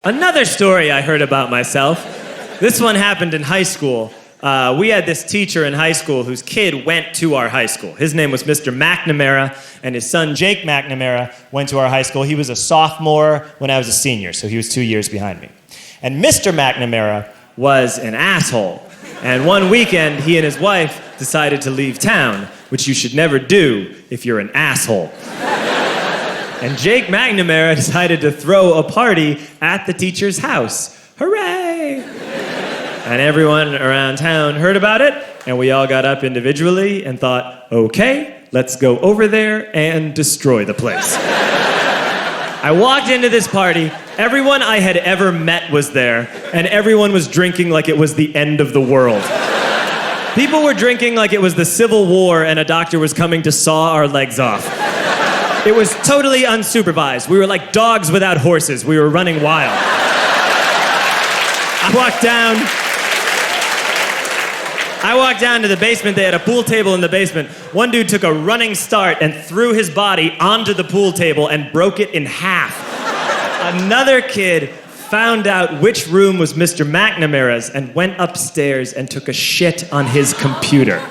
Another story I heard about myself. This one happened in high school. We had this teacher in high school whose kid went to our high school. His name was Mr. McNamara, and his son Jake McNamara went to our high school. He was a sophomore when I was a senior, so he was 2 years behind me. And Mr. McNamara was an asshole. And one weekend, he and his wife decided to leave town, which you should never do if you're an asshole. And Jake McNamara decided to throw a party at the teacher's house. Hooray! And everyone around town heard about it, and we all got up individually and thought, okay, let's go over there and destroy the place. I walked into this party, everyone I had ever met was there, and everyone was drinking like it was the end of the world. People were drinking like it was the Civil War and a doctor was coming to saw our legs off. It was totally unsupervised. We were like dogs without horses. We were running wild. I walked down to the basement. They had a pool table in the basement. One dude took a running start and threw his body onto the pool table and broke it in half. Another kid found out which room was Mr. McNamara's and went upstairs and took a shit on his computer.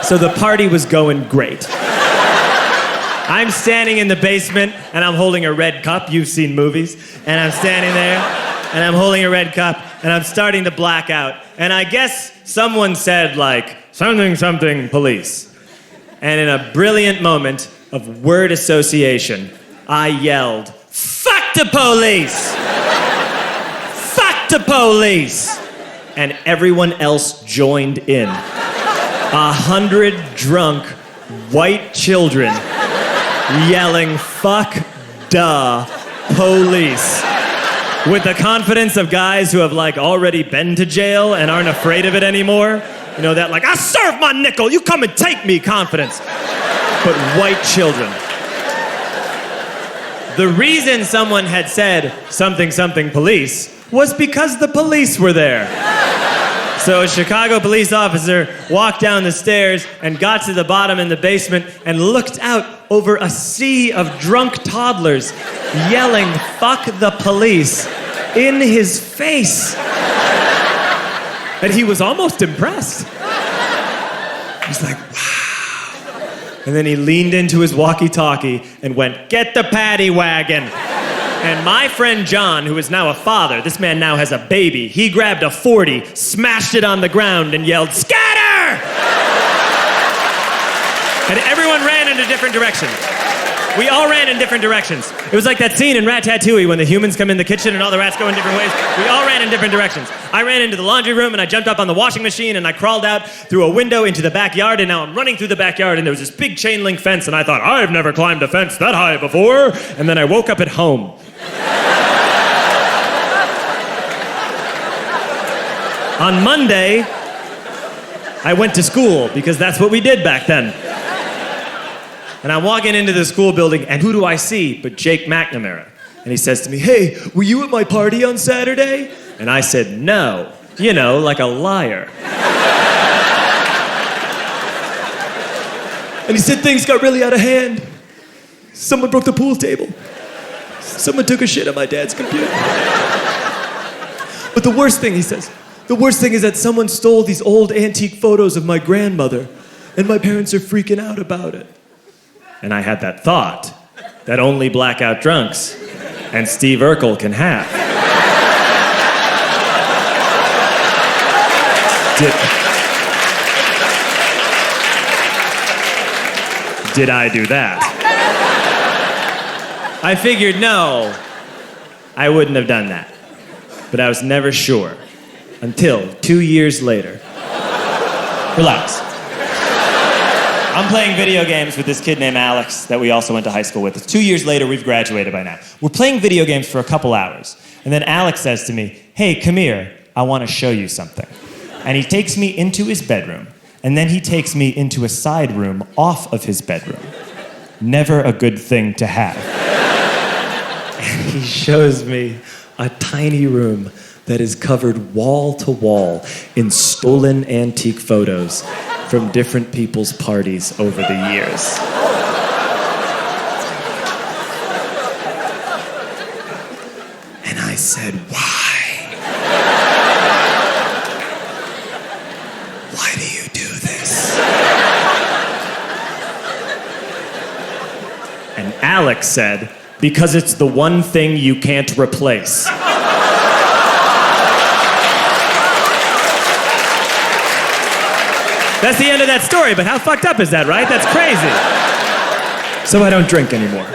So the party was going great. I'm standing in the basement and I'm holding a red cup. You've seen movies. And I'm standing there and I'm holding a red cup and I'm starting to black out. And I guess someone said like, something police. And in a brilliant moment of word association, I yelled, fuck the police! Fuck the police! And everyone else joined in. 100 drunk white children yelling, fuck the police. With the confidence of guys who have like already been to jail and aren't afraid of it anymore. You know, that like, I serve my nickel, you come and take me confidence. But white children. The reason someone had said something police was because the police were there. So a Chicago police officer walked down the stairs and got to the bottom in the basement and looked out over a sea of drunk toddlers yelling, fuck the police, in his face. And he was almost impressed. He's like, wow. And then he leaned into his walkie-talkie and went, get the paddy wagon. And my friend John, who is now a father, this man now has a baby, he grabbed a 40, smashed it on the ground, and yelled, scatter! And everyone ran in a different direction. We all ran in different directions. It was like that scene in Ratatouille when the humans come in the kitchen and all the rats go in different ways. We all ran in different directions. I ran into the laundry room and I jumped up on the washing machine and I crawled out through a window into the backyard, and now I'm running through the backyard and there was this big chain link fence and I thought, I've never climbed a fence that high before. And then I woke up at home. On Monday, I went to school because that's what we did back then. And I'm walking into the school building, and who do I see but Jake McNamara? And he says to me, hey, were you at my party on Saturday? And I said, no. You know, like a liar. And he said things got really out of hand. Someone broke the pool table. Someone took a shit on my dad's computer. But the worst thing, he says, the worst thing is that someone stole these old antique photos of my grandmother, and my parents are freaking out about it. And I had that thought that only blackout drunks and Steve Urkel can have. Did I do that? I figured, no, I wouldn't have done that. But I was never sure until 2 years later. Relax. I'm playing video games with this kid named Alex that we also went to high school with. 2 years later, we've graduated by now. We're playing video games for a couple hours. And then Alex says to me, hey, come here, I want to show you something. And he takes me into his bedroom. And then he takes me into a side room off of his bedroom. Never a good thing to have. And he shows me a tiny room that is covered wall to wall in stolen antique photos from different people's parties over the years. said, why? Why do you do this? And Alex said, because it's the one thing you can't replace. That's the end of that story, but how fucked up is that, right? That's crazy. So I don't drink anymore.